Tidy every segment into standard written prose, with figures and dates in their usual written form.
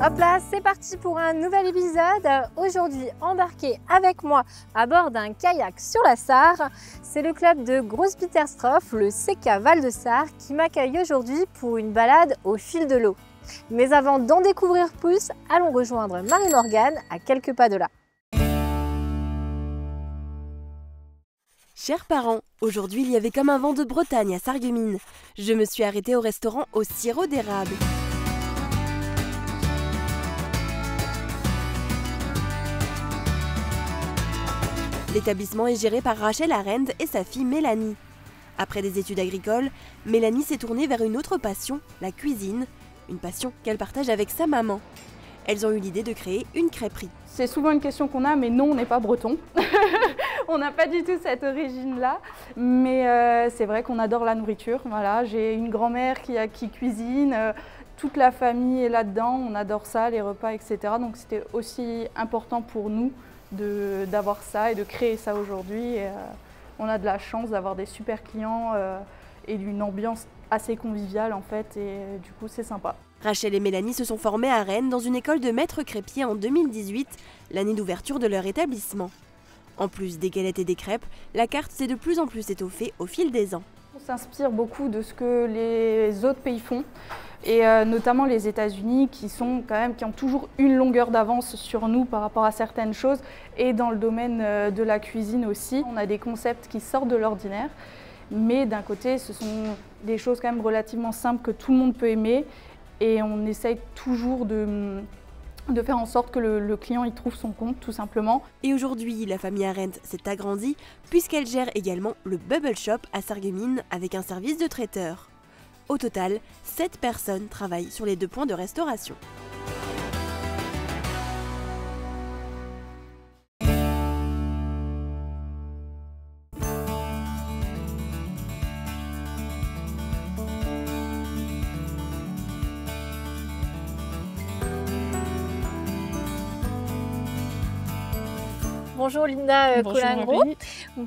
Hop là, c'est parti pour un nouvel épisode. Aujourd'hui, embarqué avec moi à bord d'un kayak sur la Sarre. C'est le club de Grosse-Bitterstroff, le CK Val-de-Sarre, qui m'accueille aujourd'hui pour une balade au fil de l'eau. Mais avant d'en découvrir plus, allons rejoindre Marie-Morgane à quelques pas de là. Chers parents, aujourd'hui il y avait comme un vent de Bretagne à Sarreguemines. Je me suis arrêtée au restaurant au sirop d'érable. L'établissement est géré par Rachel Arendt et sa fille Mélanie. Après des études agricoles, Mélanie s'est tournée vers une autre passion, la cuisine, une passion qu'elle partage avec sa maman. Elles ont eu l'idée de créer une crêperie. C'est souvent une question qu'on a, mais non, on n'est pas breton. On n'a pas du tout cette origine-là, mais c'est vrai qu'on adore la nourriture. Voilà, j'ai une grand-mère qui cuisine, toute la famille est là-dedans, on adore ça, les repas, etc. Donc c'était aussi important pour nous d'avoir ça et de créer ça aujourd'hui. On a de la chance d'avoir des super clients et d'une ambiance assez conviviale en fait, et du coup c'est sympa. Rachel et Mélanie se sont formées à Rennes dans une école de maître crêpier en 2018, l'année d'ouverture de leur établissement. En plus des galettes et des crêpes, la carte s'est de plus en plus étoffée au fil des ans. On s'inspire beaucoup de ce que les autres pays font, et notamment les États-Unis qui ont toujours une longueur d'avance sur nous par rapport à certaines choses, et dans le domaine de la cuisine aussi. On a des concepts qui sortent de l'ordinaire, mais d'un côté ce sont des choses quand même relativement simples que tout le monde peut aimer, et on essaye toujours de faire en sorte que le client y trouve son compte, tout simplement. Et aujourd'hui, la famille Arendt s'est agrandie puisqu'elle gère également le Bubble Shop à Sarreguemines avec un service de traiteur. Au total, 7 personnes travaillent sur les 2 points de restauration. Bonjour Linda Bonjour Colingro.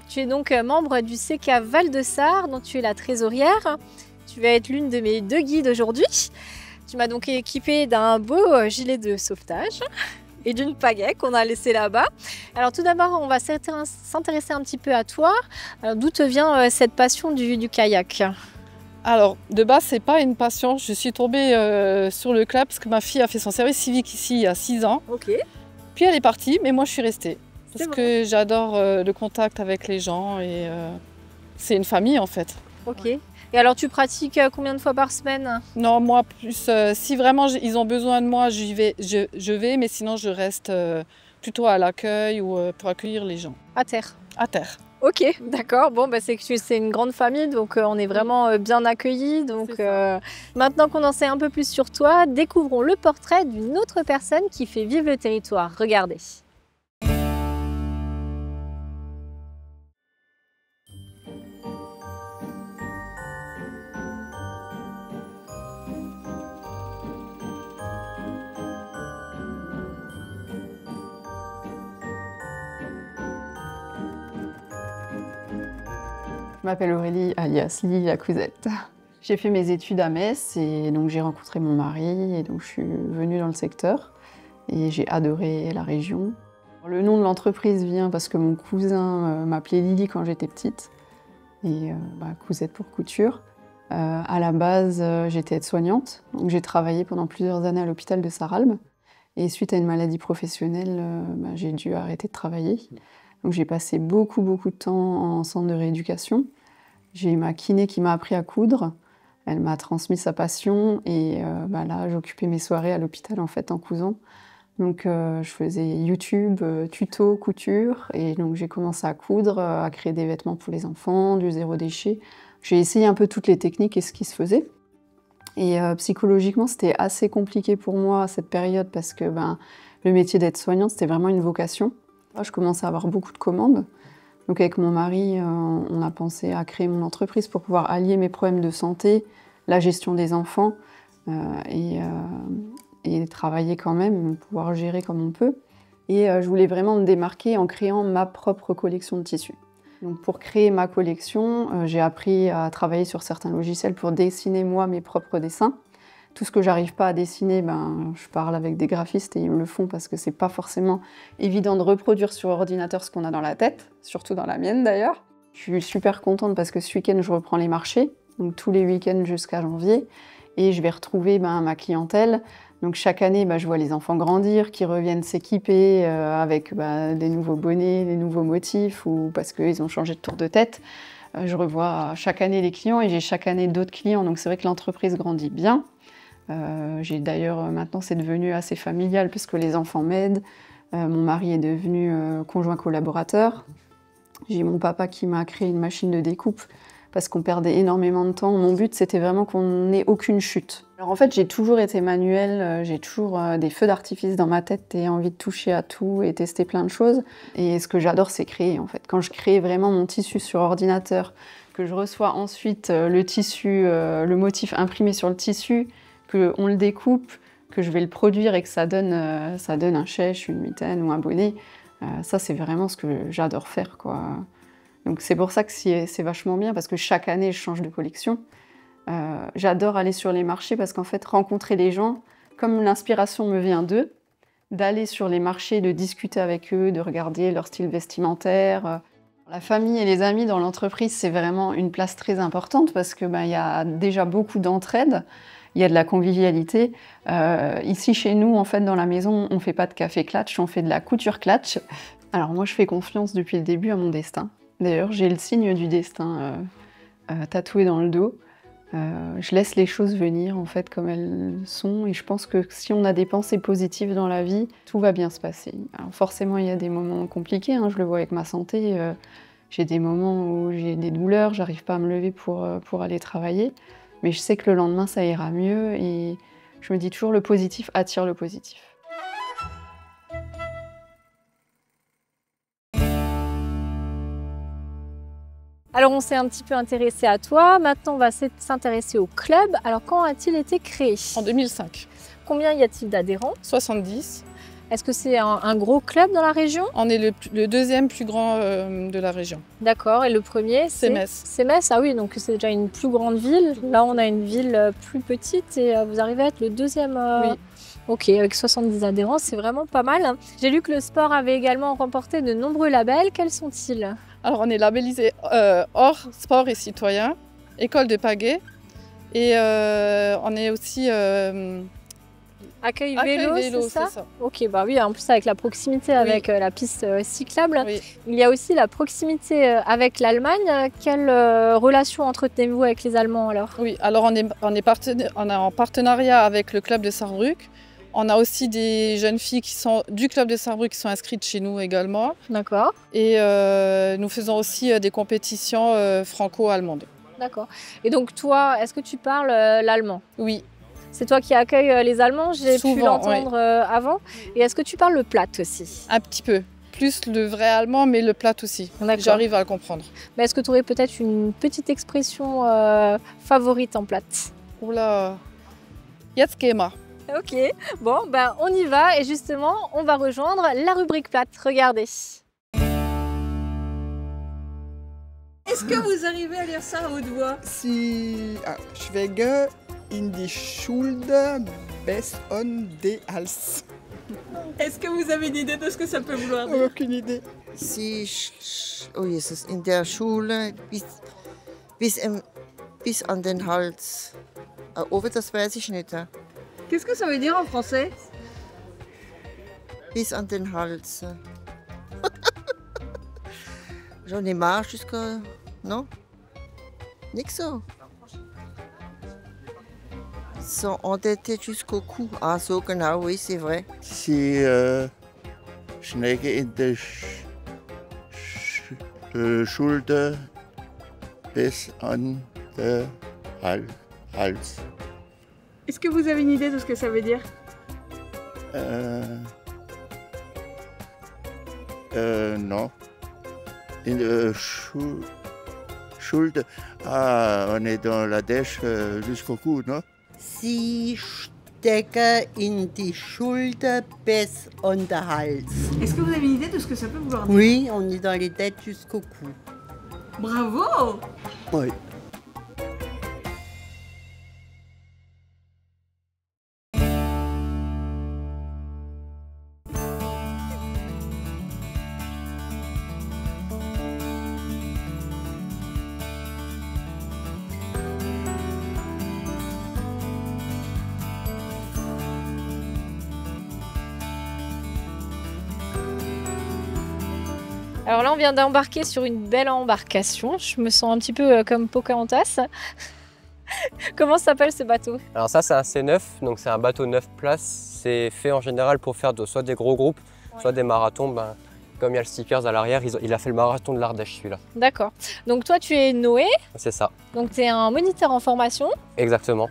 Tu es donc membre du CK Val-de-Sarre, dont tu es la trésorière. Tu vas être l'une de mes 2 guides aujourd'hui. Tu m'as donc équipée d'un beau gilet de sauvetage et d'une pagaie qu'on a laissée là-bas. Alors tout d'abord, on va s'intéresser un petit peu à toi. D'où te vient cette passion du kayak ? Alors, de base, c'est pas une passion. Je suis tombée sur le club parce que ma fille a fait son service civique ici il y a 6 ans. Ok. Puis elle est partie, mais moi je suis restée. Parce C'est que j'adore le contact avec les gens et c'est une famille en fait. Ok. Et alors tu pratiques combien de fois par semaine ? Non, moi plus, si vraiment ils ont besoin de moi, je vais, mais sinon je reste plutôt à l'accueil ou pour accueillir les gens. À terre. À terre. Ok, d'accord. Bon, c'est que c'est une grande famille, donc on est vraiment bien accueillis. Donc maintenant qu'on en sait un peu plus sur toi, découvrons le portrait d'une autre personne qui fait vivre le territoire. Regardez. Je m'appelle Aurélie, alias Lily la Cousette. J'ai fait mes études à Metz et donc j'ai rencontré mon mari et donc je suis venue dans le secteur et j'ai adoré la région. Le nom de l'entreprise vient parce que mon cousin m'appelait Lily quand j'étais petite et Cousette pour couture. À la base, j'étais aide-soignante, donc j'ai travaillé pendant plusieurs années à l'hôpital de Sarralbe et suite à une maladie professionnelle, j'ai dû arrêter de travailler. Donc j'ai passé beaucoup de temps en centre de rééducation. J'ai ma kiné qui m'a appris à coudre. Elle m'a transmis sa passion et là j'occupais mes soirées à l'hôpital en fait en cousant. Donc je faisais YouTube, tuto, couture et donc j'ai commencé à coudre, à créer des vêtements pour les enfants, du zéro déchet. J'ai essayé un peu toutes les techniques et ce qui se faisait. Et psychologiquement c'était assez compliqué pour moi à cette période parce que le métier d'aide-soignante c'était vraiment une vocation. Je commençais à avoir beaucoup de commandes. Donc avec mon mari, on a pensé à créer mon entreprise pour pouvoir allier mes problèmes de santé, la gestion des enfants et travailler quand même, pouvoir gérer comme on peut. Et je voulais vraiment me démarquer en créant ma propre collection de tissus. Donc pour créer ma collection, j'ai appris à travailler sur certains logiciels pour dessiner moi mes propres dessins. Tout ce que j'arrive pas à dessiner, ben, je parle avec des graphistes et ils me le font parce que c'est pas forcément évident de reproduire sur ordinateur ce qu'on a dans la tête, surtout dans la mienne d'ailleurs. Je suis super contente parce que ce week-end, je reprends les marchés, donc tous les week-ends jusqu'à janvier, et je vais retrouver ma clientèle. Donc chaque année, je vois les enfants grandir, qui reviennent s'équiper avec des nouveaux bonnets, des nouveaux motifs, ou parce qu'ils ont changé de tour de tête. Je revois chaque année les clients et j'ai chaque année d'autres clients, donc c'est vrai que l'entreprise grandit bien. J'ai d'ailleurs, maintenant c'est devenu assez familial puisque les enfants m'aident. Mon mari est devenu conjoint collaborateur. J'ai mon papa qui m'a créé une machine de découpe parce qu'on perdait énormément de temps. Mon but, c'était vraiment qu'on n'ait aucune chute. Alors en fait, j'ai toujours été manuelle, j'ai toujours des feux d'artifice dans ma tête et envie de toucher à tout et tester plein de choses. Et ce que j'adore, c'est créer en fait. Quand je crée vraiment mon tissu sur ordinateur, que je reçois ensuite le tissu, le motif imprimé sur le tissu, qu'on le découpe, que je vais le produire et que ça donne un chèche, une mitaine ou un bonnet, ça c'est vraiment ce que j'adore faire, quoi. Donc c'est pour ça que c'est vachement bien, parce que chaque année, je change de collection. J'adore aller sur les marchés parce qu'en fait, rencontrer les gens, comme l'inspiration me vient d'eux, d'aller sur les marchés, de discuter avec eux, de regarder leur style vestimentaire. La famille et les amis dans l'entreprise, c'est vraiment une place très importante parce que y a déjà beaucoup d'entraide, il y a de la convivialité. Ici, chez nous, en fait, dans la maison, on ne fait pas de café clutch, on fait de la couture clutch. Alors moi, je fais confiance depuis le début à mon destin. D'ailleurs, j'ai le signe du destin tatoué dans le dos. Je laisse les choses venir en fait comme elles sont et je pense que si on a des pensées positives dans la vie, tout va bien se passer. Alors forcément, il y a des moments compliqués, je le vois avec ma santé. J'ai des moments où j'ai des douleurs, j'arrive pas à me lever pour aller travailler. Mais je sais que le lendemain, ça ira mieux et je me dis toujours le positif attire le positif. Alors on s'est un petit peu intéressé à toi, maintenant on va s'intéresser au club. Alors quand a-t-il été créé? En 2005. Combien y a-t-il d'adhérents? 70. Est-ce que c'est un gros club dans la région? On est le deuxième plus grand de la région. D'accord, et le premier c'est Metz. C'est Metz, ah oui, donc c'est déjà une plus grande ville. Là on a une ville plus petite et vous arrivez à être le deuxième. Oui. Ok, avec 70 adhérents, c'est vraiment pas mal. J'ai lu que le sport avait également remporté de nombreux labels. Quels sont-ils? Alors on est labellisé Or, Sport et Citoyen, École de Pagaie, et on est aussi Accueil vélo, c'est ça? Ok, bah oui, en plus avec la proximité oui. avec la piste cyclable. Oui. Il y a aussi la proximité avec l'Allemagne. Quelle relation entretenez-vous avec les Allemands alors? Oui, alors on est en partenariat avec le club de Sarrebruck. On a aussi des jeunes filles qui sont du club de Sarrebruck qui sont inscrites chez nous également. D'accord. Et nous faisons aussi des compétitions franco-allemandes. D'accord. Et donc toi, est-ce que tu parles l'allemand? Oui. C'est toi qui accueilles les Allemands, j'ai pu l'entendre avant. Et est-ce que tu parles le platte aussi? Un petit peu. Plus le vrai allemand, mais le platte aussi. J'arrive à le comprendre. Mais est-ce que tu aurais peut-être une petite expression favorite en platte? Oula, jetzt gehen wir. Ok, bon, on y va et justement, on va rejoindre la rubrique platte. Regardez. Est-ce que vous arrivez à lire ça à haute voix? Sie schwäge in die Schulter bis on the Hals. Est-ce que vous avez une idée de ce que ça peut vouloir dire? Aucune idée. Sie, oh Jesus, in der Schule bis an den Hals. Oh, das weiß ich nicht. Qu'est-ce que ça veut dire en français? Bis an den Hals. J'en ai marre jusqu'à... Non? Nix so. Ils sont endettés jusqu'au cou. Ah, so genau, oui, c'est vrai. Sie Schnecke in der Schulter bis an den Hals. Est-ce que vous avez une idée de ce que ça veut dire? Non. In der Schulter. Ah, on est dans la dèche jusqu'au cou, non? Sie stecken in die Schulter bis an den Hals. Est-ce que vous avez une idée de ce que ça peut vouloir dire? Oui, on est dans les têtes jusqu'au cou. Bravo! Oui. Alors là, on vient d'embarquer sur une belle embarcation. Je me sens un petit peu comme Pocahontas. Comment s'appelle ce bateau? Alors ça, c'est un C9, donc c'est un bateau 9 places. C'est fait en général pour faire soit des gros groupes, soit des marathons. Ben, comme il y a le stickers à l'arrière, il a fait le marathon de l'Ardèche, celui-là. D'accord. Donc toi, tu es Noé. C'est ça. Donc tu es un moniteur en formation. Exactement.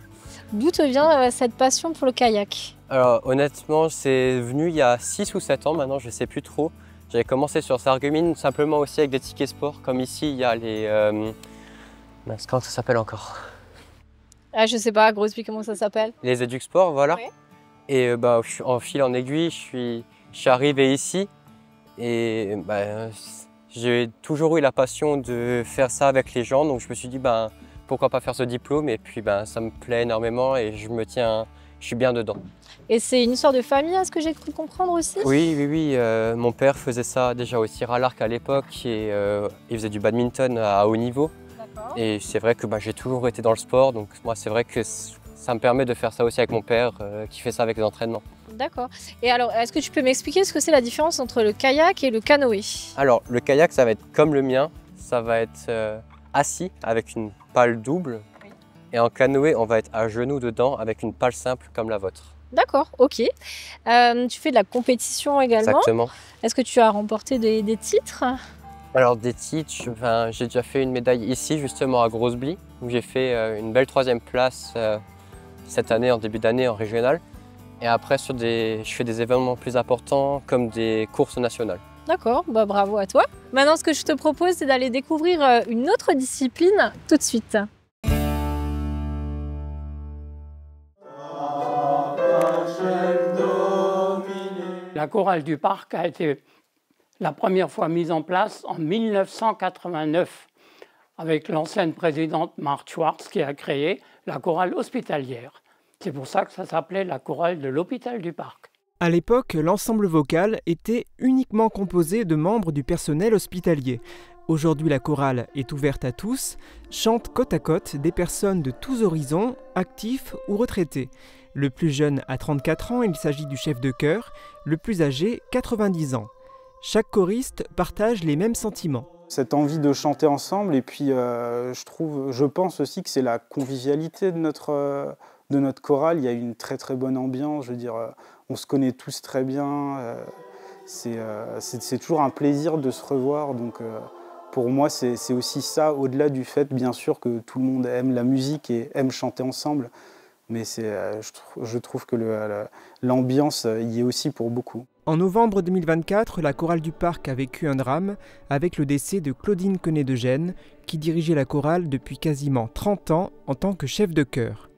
D'où te vient cette passion pour le kayak? Alors honnêtement, c'est venu il y a 6 ou 7 ans maintenant, je ne sais plus trop. J'avais commencé sur Sarreguemines simplement aussi avec des tickets sport, comme ici il y a les... comment ça s'appelle encore? Ah, je sais pas, Grosse, comment ça s'appelle? Les EducSport, voilà. Ouais. Et en fil en aiguille, je suis arrivé ici et j'ai toujours eu la passion de faire ça avec les gens, donc je me suis dit pourquoi pas faire ce diplôme, et puis ça me plaît énormément et je suis bien dedans. Et c'est une histoire de famille, à ce que j'ai cru comprendre aussi? Oui. Mon père faisait ça déjà au tir à l'arc à l'époque et il faisait du badminton à haut niveau. Et c'est vrai que j'ai toujours été dans le sport, donc moi c'est vrai que ça me permet de faire ça aussi avec mon père qui fait ça avec les entraînements. D'accord. Et alors, est-ce que tu peux m'expliquer ce que c'est la différence entre le kayak et le canoë? Alors, le kayak, ça va être comme le mien, ça va être assis avec une pale double. Oui. Et en canoë, on va être à genoux dedans avec une pale simple comme la vôtre. D'accord, ok. Tu fais de la compétition également. Exactement. Est-ce que tu as remporté des titres? Alors des titres, j'ai déjà fait une médaille ici justement à Grosse-Blie, où j'ai fait une belle 3e place cette année, en début d'année en régional. Et après je fais des événements plus importants comme des courses nationales. D'accord, bravo à toi. Maintenant, ce que je te propose, c'est d'aller découvrir une autre discipline tout de suite. La chorale du parc a été la première fois mise en place en 1989 avec l'ancienne présidente Marthe Schwartz qui a créé la chorale hospitalière. C'est pour ça que ça s'appelait la chorale de l'hôpital du parc. À l'époque, l'ensemble vocal était uniquement composé de membres du personnel hospitalier. Aujourd'hui, la chorale est ouverte à tous, chante côte à côte des personnes de tous horizons, actifs ou retraités. Le plus jeune a 34 ans, il s'agit du chef de chœur, le plus âgé 90 ans. Chaque choriste partage les mêmes sentiments. Cette envie de chanter ensemble, et puis je pense aussi que c'est la convivialité de notre chorale. Il y a une très très bonne ambiance, je veux dire, on se connaît tous très bien. C'est toujours un plaisir de se revoir, donc pour moi c'est aussi ça, au-delà du fait bien sûr que tout le monde aime la musique et aime chanter ensemble. Mais je trouve que l'ambiance y est aussi pour beaucoup. En novembre 2024, la chorale du parc a vécu un drame avec le décès de Claudine Quenet de Gênes, qui dirigeait la chorale depuis quasiment 30 ans en tant que chef de chœur.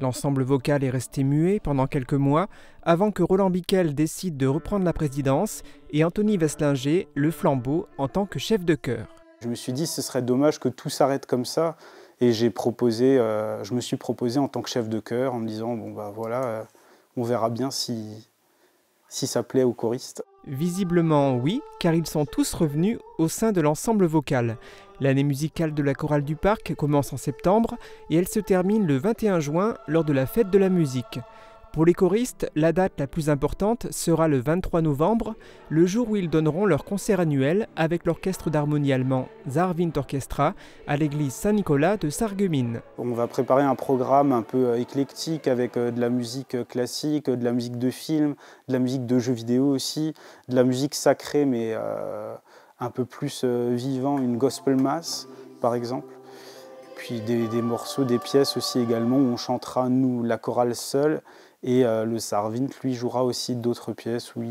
L'ensemble vocal est resté muet pendant quelques mois avant que Roland Biquel décide de reprendre la présidence et Anthony Westlinger le flambeau en tant que chef de chœur. Je me suis dit ce serait dommage que tout s'arrête comme ça. Et je me suis proposé en tant que chef de chœur en me disant on verra bien si ça plaît aux choristes. Visiblement oui, car ils sont tous revenus au sein de l'ensemble vocal. L'année musicale de la chorale du parc commence en septembre et elle se termine le 21 juin lors de la fête de la musique. Pour les choristes, la date la plus importante sera le 23 novembre, le jour où ils donneront leur concert annuel avec l'orchestre d'harmonie allemand Saarwind Orchestra à l'église Saint-Nicolas de Sarreguemines. On va préparer un programme un peu éclectique avec de la musique classique, de la musique de film, de la musique de jeux vidéo aussi, de la musique sacrée mais un peu plus vivant, une gospel mass par exemple. Puis des morceaux, des pièces aussi également où on chantera nous la chorale seule. Et le Saarwind, lui, jouera aussi d'autres pièces où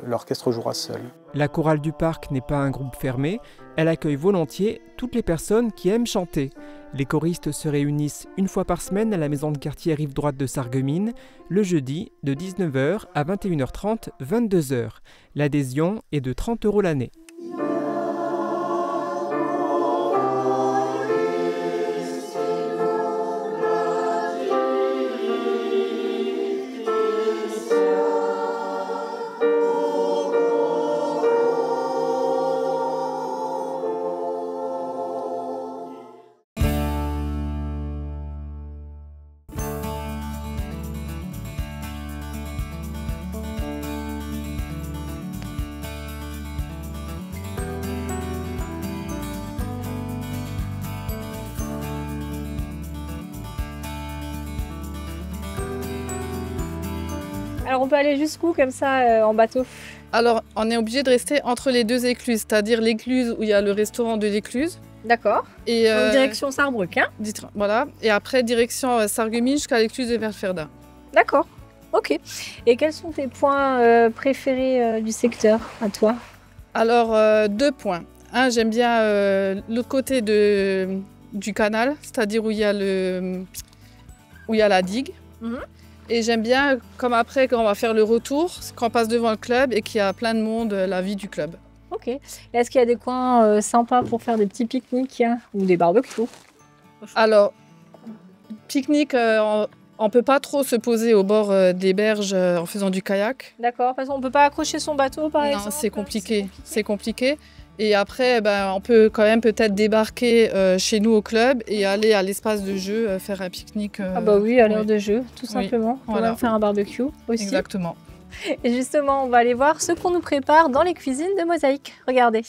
l'orchestre jouera seul. La chorale du parc n'est pas un groupe fermé, elle accueille volontiers toutes les personnes qui aiment chanter. Les choristes se réunissent une fois par semaine à la maison de quartier rive droite de Sarreguemines, le jeudi de 19h à 21h30, 22h. L'adhésion est de 30 € l'année. Alors on peut aller jusqu'où comme ça en bateau? Alors on est obligé de rester entre les deux écluses, c'est-à-dire l'écluse où il y a le restaurant de l'écluse. D'accord. Et donc direction Saarbrücken. Voilà. Et après direction Sarreguemines jusqu'à l'écluse de Werfelda. D'accord. Ok. Et quels sont tes points préférés du secteur à toi? Alors 2 points. Un, j'aime bien l'autre côté du canal, c'est-à-dire où il y a la digue. Et j'aime bien, comme après, quand on va faire le retour, quand on passe devant le club et qu'il y a plein de monde, la vie du club. Ok. Est-ce qu'il y a des coins sympas pour faire des petits pique-niques ou des barbecues? Alors, pique-nique, on ne peut pas trop se poser au bord des berges en faisant du kayak. D'accord, parce qu'on ne peut pas accrocher son bateau par exemple? Non, c'est compliqué. C'est compliqué. Et après, on peut quand même peut-être débarquer chez nous au club et aller à l'espace de jeu faire un pique-nique. Ah bah oui, à l'heure de jeu, tout simplement. On va faire un barbecue aussi. Exactement. Et justement, on va aller voir ce qu'on nous prépare dans les cuisines de Mosaïque. Regardez.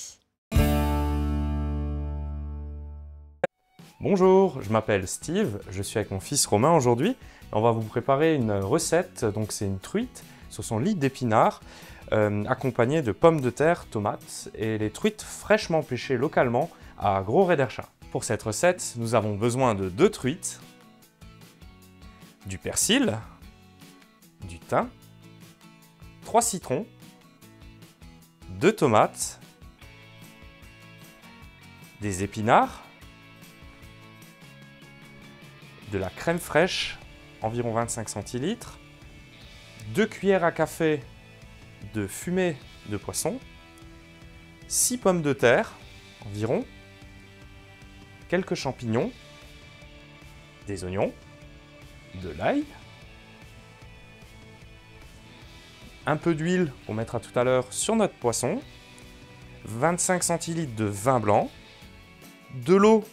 Bonjour, je m'appelle Steve, je suis avec mon fils Romain aujourd'hui. On va vous préparer une recette, donc c'est une truite sur son lit d'épinards. Accompagné de pommes de terre, tomates et les truites fraîchement pêchées localement à Gros-Rederchin. Pour cette recette, nous avons besoin de 2 truites, du persil, du thym, 3 citrons, 2 tomates, des épinards, de la crème fraîche, environ 25 centilitres, 2 cuillères à café de fumée de poisson, 6 pommes de terre environ, quelques champignons, des oignons, de l'ail, un peu d'huile qu'on mettra tout à l'heure sur notre poisson, 25 centilitres de vin blanc, de l'eau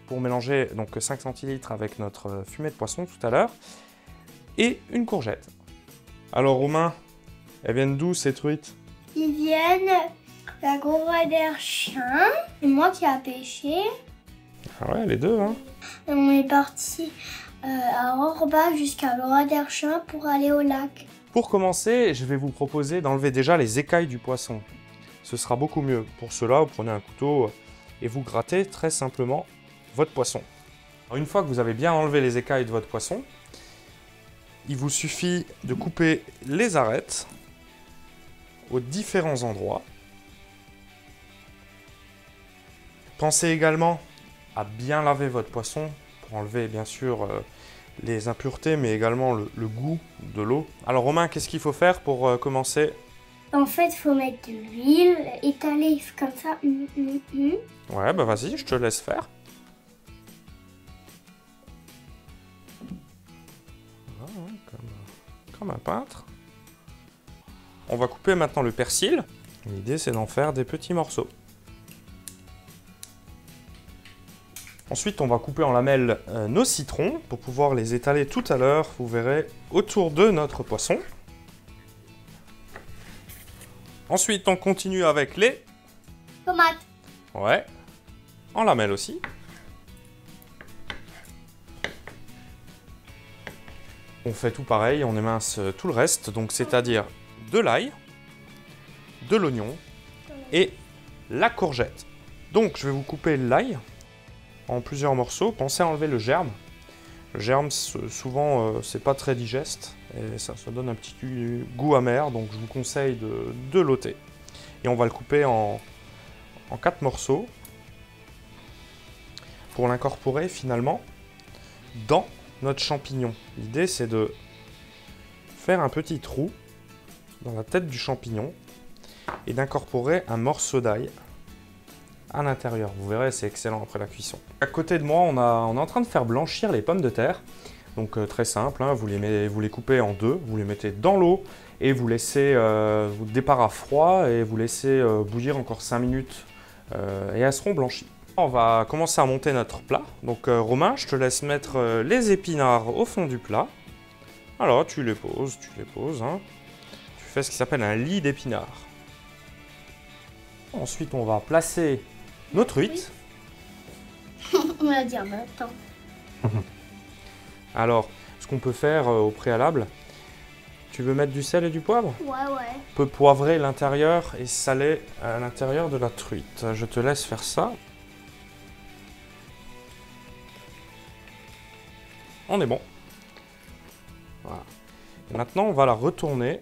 pour mélanger donc 5 centilitres avec notre fumée de poisson tout à l'heure, et une courgette. Alors Romain, elles viennent d'où ces truites? Ils viennent de Gros-Rederchin, c'est moi qui a pêché. Ah ouais, les deux, hein. Et on est parti à Orbach jusqu'à Gros-Rederchin pour aller au lac. Pour commencer, je vais vous proposer d'enlever déjà les écailles du poisson. Ce sera beaucoup mieux. Pour cela, vous prenez un couteau et vous grattez très simplement votre poisson. Alors, une fois que vous avez bien enlevé les écailles de votre poisson, il vous suffit de couper les arêtes aux différents endroits. Pensez également à bien laver votre poisson pour enlever bien sûr les impuretés mais également le goût de l'eau. Alors Romain, qu'est-ce qu'il faut faire pour commencer? En fait, il faut mettre de l'huile, étaler comme ça. Ouais, bah vas-y, je te laisse faire. Voilà, comme un peintre. On va couper maintenant le persil. L'idée, c'est d'en faire des petits morceaux. Ensuite, on va couper en lamelles nos citrons pour pouvoir les étaler tout à l'heure, vous verrez, autour de notre poisson. Ensuite, on continue avec les tomates. Ouais, en lamelles aussi. On fait tout pareil, on émince tout le reste, donc c'est-à-dire de l'ail, de l'oignon et la courgette. Donc je vais vous couper l'ail en plusieurs morceaux. Pensez à enlever le germe. Le germe, souvent, c'est pas très digeste et ça donne un petit goût amer, donc je vous conseille de l'ôter. Et on va le couper en 4 morceaux pour l'incorporer finalement dans notre champignon. L'idée, c'est de faire un petit trou dans la tête du champignon et d'incorporer un morceau d'ail à l'intérieur. Vous verrez, c'est excellent après la cuisson. À côté de moi, on est en train de faire blanchir les pommes de terre. Donc très simple, hein, vous les coupez en deux, vous les mettez dans l'eau et vous laissez, vous départ à froid et vous laissez bouillir encore 5 minutes et elles seront blanchies. On va commencer à monter notre plat. Donc Romain, je te laisse mettre les épinards au fond du plat. Alors tu les poses, hein. Tu fais ce qui s'appelle un lit d'épinards. Ensuite, on va placer nos truites. On va dire maintenant. Alors, ce qu'on peut faire au préalable, Tu veux mettre du sel et du poivre? Ouais. On peut poivrer l'intérieur et saler à l'intérieur de la truite. Je te laisse faire ça. On est bon. Voilà. Et maintenant, on va la retourner.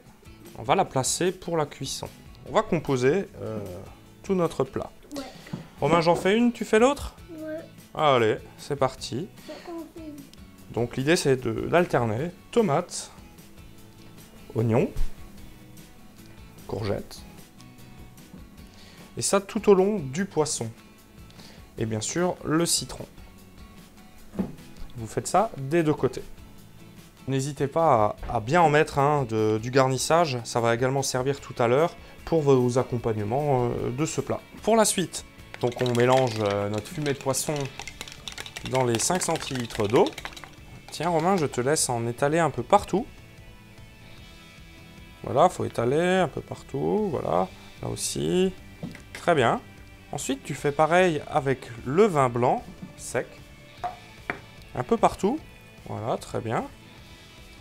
On va la placer pour la cuisson. On va composer tout notre plat. Ouais. Romain, j'en fais une, tu fais l'autre? Ouais. Allez, c'est parti. Donc l'idée, c'est d'alterner tomates, oignons, courgettes. Et ça tout au long du poisson. Et bien sûr, le citron. Vous faites ça des deux côtés. N'hésitez pas à bien en mettre du garnissage. Ça va également servir tout à l'heure pour vos accompagnements de ce plat. Pour la suite, donc on mélange notre fumée de poisson dans les 5 centilitres d'eau. Tiens Romain, je te laisse en étaler un peu partout. Voilà, il faut étaler un peu partout. Voilà, là aussi. Très bien. Ensuite, tu fais pareil avec le vin blanc sec. Un peu partout. Voilà, très bien.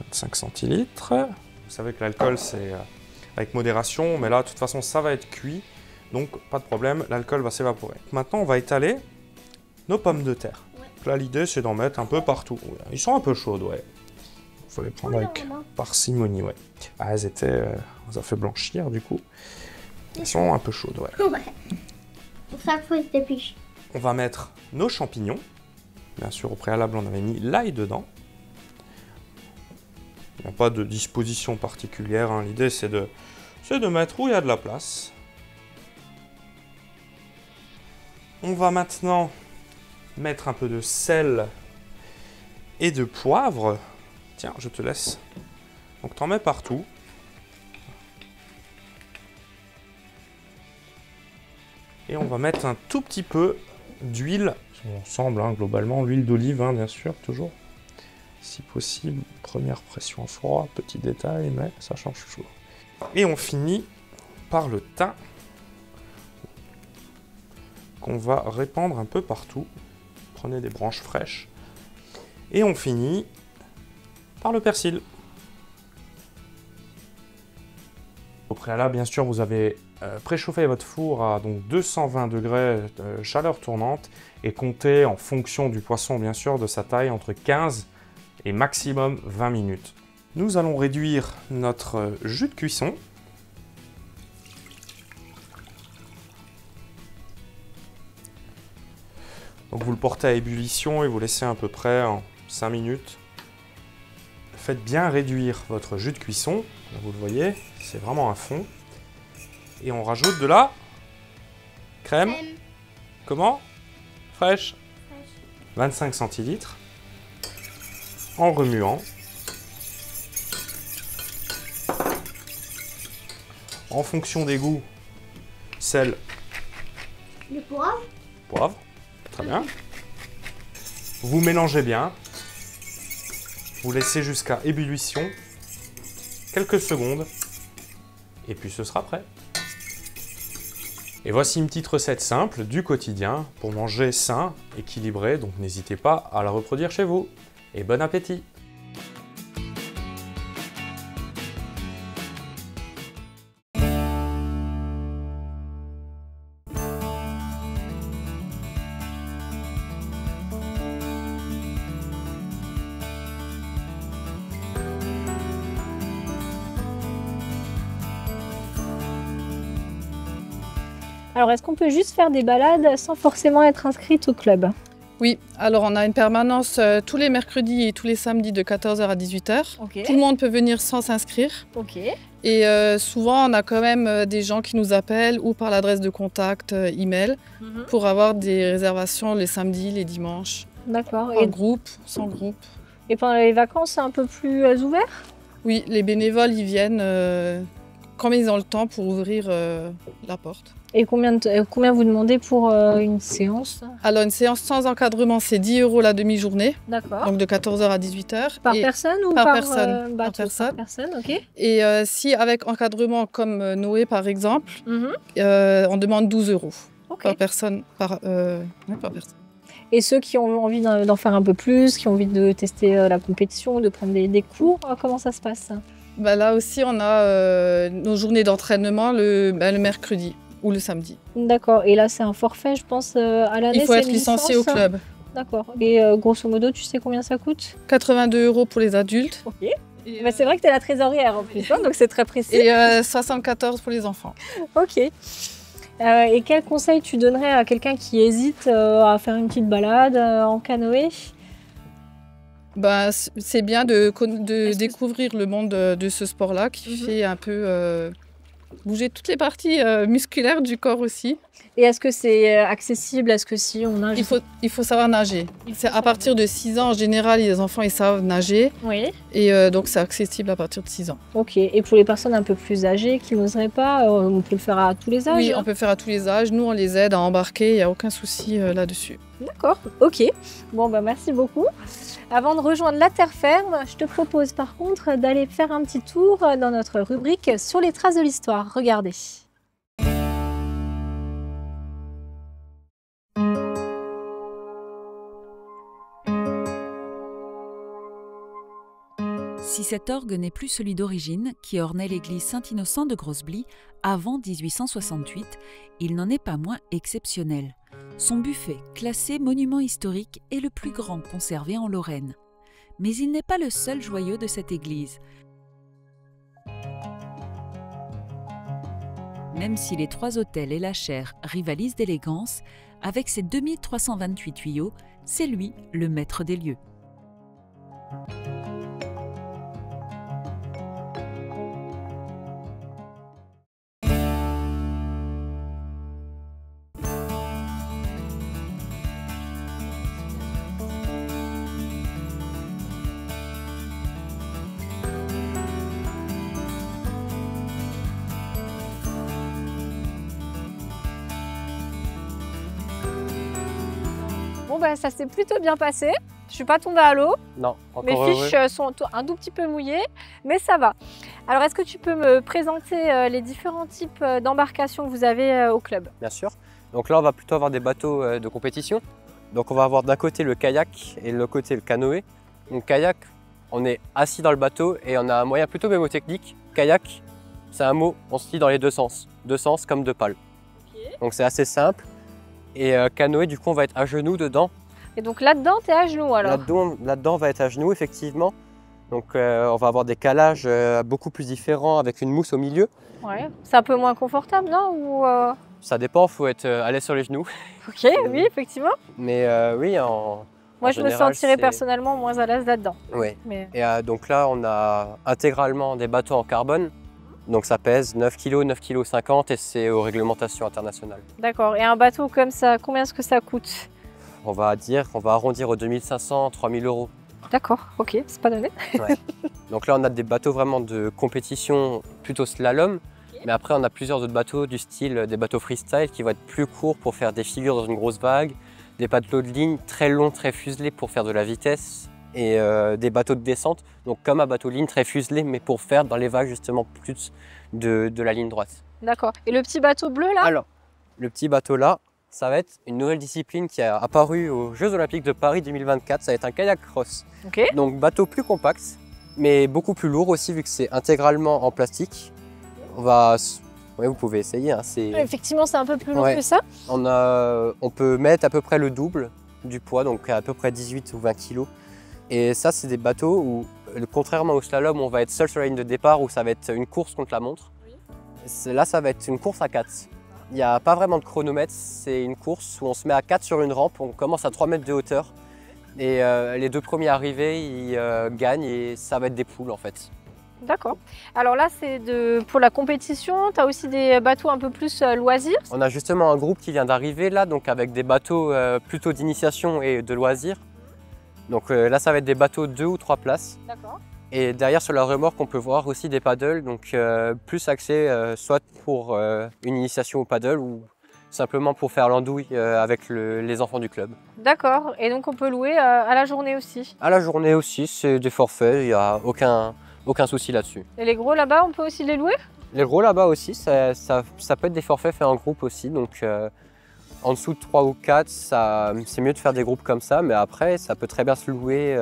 25 centilitres. Vous savez que l'alcool, c'est avec modération, mais là, de toute façon, ça va être cuit. Donc, pas de problème, l'alcool va s'évaporer. Maintenant, on va étaler nos pommes de terre. Là, l'idée, c'est d'en mettre un peu partout. Ils sont un peu chaudes, ouais. Il faut les prendre avec parcimonie, ouais. Ah, elles étaient... on les a fait blanchir, du coup. Elles sont un peu chaudes, ouais. Ouais. Pour ça, il faut se dépêcher. On va mettre nos champignons. Bien sûr, au préalable, on avait mis l'ail dedans. Il n'y a pas de disposition particulière. Hein. L'idée, c'est de mettre où il y a de la place. On va maintenant mettre un peu de sel et de poivre. Tiens, je te laisse. Donc, t'en mets partout. Et on va mettre un tout petit peu d'huile. Ensemble, globalement, l'huile d'olive, bien sûr, toujours. Si possible, première pression à froid, petit détail, mais ça change toujours. Et on finit par le thym qu'on va répandre un peu partout. Prenez des branches fraîches. Et on finit par le persil. Au préalable, bien sûr, vous avez préchauffé votre four à donc 220 degrés de chaleur tournante et comptez en fonction du poisson, bien sûr, de sa taille, entre 15 et maximum 20 minutes. Nous allons réduire notre jus de cuisson. Donc vous le portez à ébullition et vous laissez à peu près en 5 minutes. Faites bien réduire votre jus de cuisson. Là, vous le voyez, c'est vraiment un fond. Et on rajoute de la crème. Comment? Fraîche. 25 centilitres. En remuant. En fonction des goûts, sel. Le poivre. Poivre. Très bien. Vous mélangez bien. Vous laissez jusqu'à ébullition. Quelques secondes. Et puis ce sera prêt. Et voici une petite recette simple du quotidien pour manger sain, équilibré. Donc n'hésitez pas à la reproduire chez vous. Et bon appétit! Alors, est-ce qu'on peut juste faire des balades sans forcément être inscrite au club? Oui, alors on a une permanence tous les mercredis et tous les samedis de 14h à 18h. Okay. Tout le monde peut venir sans s'inscrire. Okay. Et souvent, on a quand même des gens qui nous appellent ou par l'adresse de contact email pour avoir des réservations les samedis, les dimanches. D'accord. En groupe, sans groupe. Et pendant les vacances, c'est un peu plus ouvert? Oui, les bénévoles, ils viennent quand ils ont le temps pour ouvrir la porte. Et combien vous demandez pour une séance? Alors, une séance sans encadrement, c'est 10 € la demi-journée. D'accord. Donc de 14h à 18h. Par personne ou par personne? Par personne, ok. Et si avec encadrement comme Noé par exemple, on demande 12 € par personne. Par personne. Et ceux qui ont envie d'en faire un peu plus, qui ont envie de tester la compétition, de prendre des cours, comment ça se passe? Bah là aussi, on a nos journées d'entraînement le mercredi ou le samedi. D'accord. Et là, c'est un forfait, je pense, à l'année. Il faut c'est être une licencié licence, au club. D'accord. Et grosso modo, tu sais combien ça coûte? 82 € pour les adultes. Ok. Bah, c'est vrai que tu es la trésorière en plus, hein, donc c'est très précis. Et 74 pour les enfants. Ok. Et quel conseil tu donnerais à quelqu'un qui hésite à faire une petite balade en canoë? Bah, c'est bien de découvrir le monde de ce sport-là qui fait un peu bouger toutes les parties musculaires du corps aussi. Et est-ce que c'est accessible? Est-ce que si on nage? Il faut savoir nager. C'est à partir de 6 ans, en général, les enfants ils savent nager. Oui. Et donc c'est accessible à partir de 6 ans. Ok. Et pour les personnes un peu plus âgées qui n'oseraient pas, on peut le faire à tous les âges? Oui, on peut le faire à tous les âges. Nous, on les aide à embarquer, il n'y a aucun souci là-dessus. D'accord, ok. Bon, bah merci beaucoup. Avant de rejoindre la terre ferme, je te propose par contre d'aller faire un petit tour dans notre rubrique sur les traces de l'histoire. Regardez. Si cet orgue n'est plus celui d'origine, qui ornait l'église Saint-Innocent de Grosse-Blie avant 1868, il n'en est pas moins exceptionnel. Son buffet, classé monument historique, est le plus grand conservé en Lorraine. Mais il n'est pas le seul joyau de cette église. Même si les 3 autels et la chaire rivalisent d'élégance, avec ses 2328 tuyaux, c'est lui le maître des lieux. Bon, bah ça s'est plutôt bien passé. Je suis pas tombée à l'eau. Non, encore Mes fiches sont un tout petit peu mouillées, mais ça va. Alors, est-ce que tu peux me présenter les différents types d'embarcations que vous avez au club? Bien sûr. Donc là, on va plutôt avoir des bateaux de compétition. Donc on va avoir d'un côté le kayak et de l'autre côté le canoë. Donc kayak, on est assis dans le bateau et on a un moyen plutôt mémotechnique. Kayak, c'est un mot, on se lit dans les deux sens. Deux sens comme deux pales. Okay. Donc c'est assez simple. Et canoë, du coup, on va être à genoux dedans. Et donc là-dedans, tu es à genoux alors? Là-dedans, on va être à genoux, effectivement. Donc on va avoir des calages beaucoup plus différents avec une mousse au milieu. Ouais, c'est un peu moins confortable, non? Ou Ça dépend, il faut être à l'aise sur les genoux. Ok, oui, effectivement. Mais oui, moi, je me sentirais personnellement moins à l'aise là-dedans. Oui. Mais... Et donc là, on a intégralement des bateaux en carbone. Donc ça pèse 9 kg, 9,50 kg et c'est aux réglementations internationales. D'accord. Et un bateau comme ça, combien est-ce que ça coûte? On va arrondir aux 2500, 3000 €. D'accord, ok, c'est pas donné. Ouais. Donc là, on a des bateaux vraiment de compétition plutôt slalom. Okay. Mais après, on a plusieurs autres bateaux du style des bateaux freestyle qui vont être plus courts pour faire des figures dans une grosse vague. Des bateaux de ligne très longs, très fuselés pour faire de la vitesse. Et des bateaux de descente, donc comme un bateau de ligne très fuselé, mais pour faire dans les vagues justement plus de la ligne droite. D'accord. Et le petit bateau bleu là? Alors, le petit bateau là, ça va être une nouvelle discipline qui a apparu aux Jeux Olympiques de Paris 2024, ça va être un kayak cross. Okay. Donc bateau plus compact, mais beaucoup plus lourd aussi vu que c'est intégralement en plastique. Oui, vous pouvez essayer. Hein, effectivement, c'est un peu plus lourd que ça. On peut mettre à peu près le double du poids, donc à peu près 18 ou 20 kg. Et ça, c'est des bateaux où, contrairement au slalom, on va être seul sur la ligne de départ, où ça va être une course contre la montre. Oui. Là, ça va être une course à 4. Il n'y a pas vraiment de chronomètre, c'est une course où on se met à 4 sur une rampe, on commence à 3 mètres de hauteur. Et les 2 premiers arrivés, ils gagnent et ça va être des poules en fait. D'accord. Alors là, c'est pour la compétition, tu as aussi des bateaux un peu plus loisirs? On a justement un groupe qui vient d'arriver là, donc avec des bateaux plutôt d'initiation et de loisirs. Donc là, ça va être des bateaux 2 ou 3 places. D'accord. Et derrière, sur la remorque, on peut voir aussi des paddles, donc plus axés soit pour une initiation au paddle ou simplement pour faire l'andouille avec les enfants du club. D'accord. Et donc, on peut louer à la journée aussi? À la journée aussi, c'est des forfaits, il n'y a aucun souci là-dessus. Et les gros là-bas, on peut aussi les louer? Les gros là-bas aussi, ça peut être des forfaits faits en groupe aussi, donc en dessous de 3 ou 4, c'est mieux de faire des groupes comme ça, mais après, ça peut très bien se louer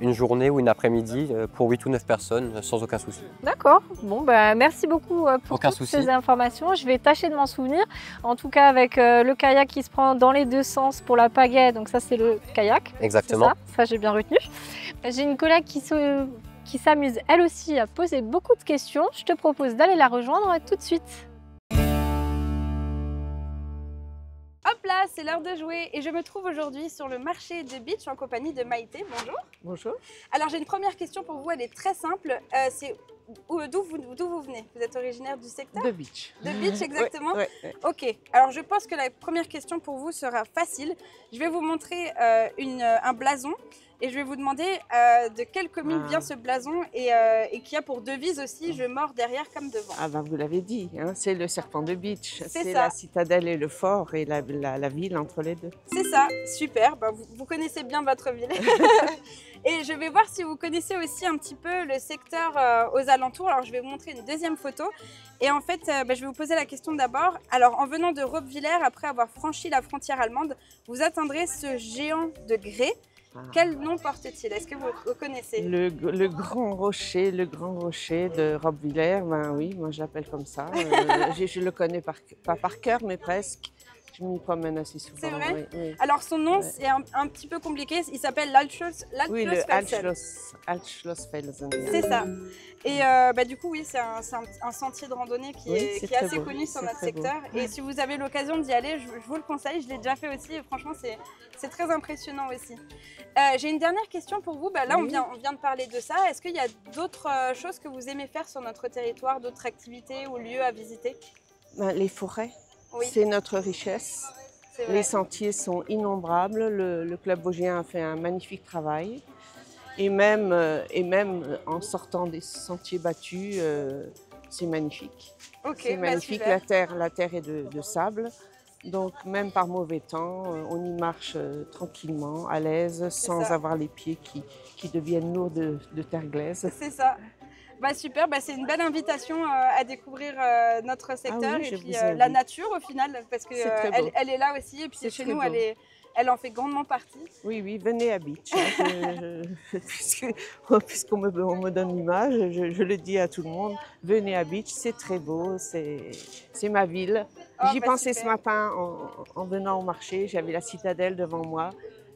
une journée ou une après-midi pour 8 ou 9 personnes sans aucun souci. D'accord. Bon, bah, merci beaucoup pour toutes ces informations. Je vais tâcher de m'en souvenir. En tout cas, avec le kayak qui se prend dans les deux sens pour la pagaie. Donc ça, c'est le kayak. Exactement. Ça j'ai bien retenu. J'ai une collègue qui s'amuse elle aussi à poser beaucoup de questions. Je te propose d'aller la rejoindre tout de suite. Hop là, c'est l'heure de jouer et je me trouve aujourd'hui sur le marché de Beach en compagnie de Maïté. Bonjour. Bonjour. Alors j'ai une première question pour vous, elle est très simple. C'est d'où vous venez? Vous êtes originaire du secteur? De Beach. De Beach, exactement. Ouais. Ok, alors je pense que la première question pour vous sera facile. Je vais vous montrer un blason. Et je vais vous demander de quelle commune vient ce blason et qui a pour devise aussi « Je mords derrière comme devant ». Ah ben vous l'avez dit, hein, c'est le serpent de Beach. C'est la citadelle et le fort et la ville entre les deux. C'est ça, super. Ben, vous connaissez bien votre ville. Et je vais voir si vous connaissez aussi un petit peu le secteur aux alentours. Alors je vais vous montrer une deuxième photo. Et en fait, je vais vous poser la question d'abord. Alors en venant de Robwiller, après avoir franchi la frontière allemande, vous atteindrez ce géant de grès. Quel nom porte-t-il? Est-ce que vous connaissez? Le grand rocher de Robwiller, ben oui, moi je l'appelle comme ça. Je le connais pas par cœur, mais presque. Je m'y promène assez souvent. C'est vrai? Oui. Alors son nom, c'est un petit peu compliqué, il s'appelle l'Altschlossfelsen. Oui, le Altschlossfelsen. C'est ça. Et du coup, oui, c'est un sentier de randonnée qui est assez connu sur notre secteur. Et si vous avez l'occasion d'y aller, je vous le conseille, je l'ai déjà fait aussi et franchement, c'est très impressionnant aussi. J'ai une dernière question pour vous. Là, on vient de parler de ça. Est-ce qu'il y a d'autres choses que vous aimez faire sur notre territoire, d'autres activités ou lieux à visiter? Les forêts, c'est notre richesse. Les sentiers sont innombrables. Le Club Vosgien a fait un magnifique travail. Et même en sortant des sentiers battus, c'est magnifique. C'est magnifique. La terre est de sable. Donc même par mauvais temps, on y marche tranquillement, à l'aise, sans avoir les pieds qui deviennent lourds de terre glaise. C'est ça. Super, c'est une belle invitation à découvrir notre secteur et puis la nature au final, parce qu'elle elle est là aussi et puis chez nous, elle en fait grandement partie. Oui, venez à Beach. Puisqu'on me donne l'image, je le dis à tout le monde, venez à Beach, c'est très beau, c'est ma ville. J'y pensais ce matin en venant au marché, j'avais la citadelle devant moi.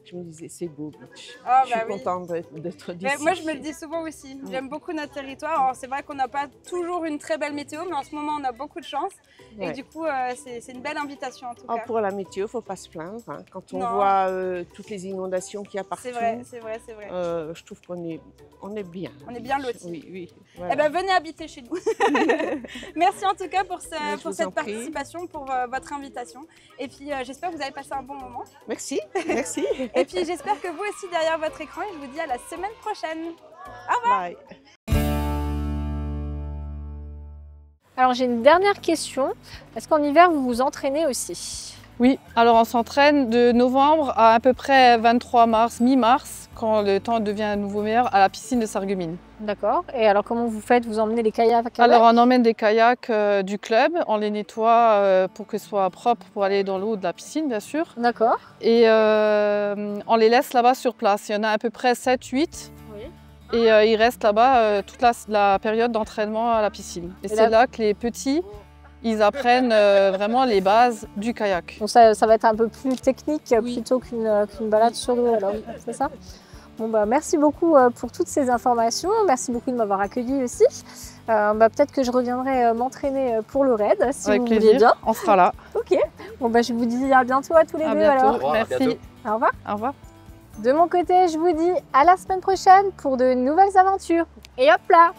Je me disais, c'est beau, Beach. Je suis contente d'être d'ici. Moi, je me le dis souvent aussi. J'aime beaucoup notre territoire. C'est vrai qu'on n'a pas toujours une très belle météo, mais en ce moment, on a beaucoup de chance. Et du coup, c'est une belle invitation en tout cas. Pour la météo, il ne faut pas se plaindre. Hein. Quand on voit toutes les inondations qu'il y a partout, c'est vrai. Je trouve qu'on est bien. On est bien lotis. Oui. Voilà. Venez habiter chez nous. Merci en tout cas pour cette participation, pour votre invitation. Et puis, j'espère que vous avez passé un bon moment. Merci. Et puis j'espère que vous aussi derrière votre écran et je vous dis à la semaine prochaine. Au revoir. Bye. Alors j'ai une dernière question. Est-ce qu'en hiver vous vous entraînez aussi? Oui, alors on s'entraîne de novembre à peu près 23 mars, mi-mars, quand le temps devient à nouveau meilleur, à la piscine de Sarreguemines. D'accord. Et alors comment vous faites? Vous emmenez les kayaks avec? Alors on emmène des kayaks du club, on les nettoie pour que ce soit propre pour aller dans l'eau de la piscine bien sûr. D'accord. Et on les laisse là-bas sur place. Il y en a à peu près 7-8. Et ils restent là-bas toute la période d'entraînement à la piscine. Et c'est là que les petits, ils apprennent vraiment les bases du kayak. Donc ça va être un peu plus technique plutôt qu'une balade sur l'eau, c'est ça? Bon, merci beaucoup pour toutes ces informations. Merci beaucoup de m'avoir accueilli aussi. Peut-être que je reviendrai m'entraîner pour le raid, si avec vous plaisir. voulez bien. On sera là. Ok. Bon, je vous dis à bientôt à tous les deux. Bientôt. Alors. Merci. Au revoir. Au revoir. De mon côté, je vous dis à la semaine prochaine pour de nouvelles aventures. Et hop là!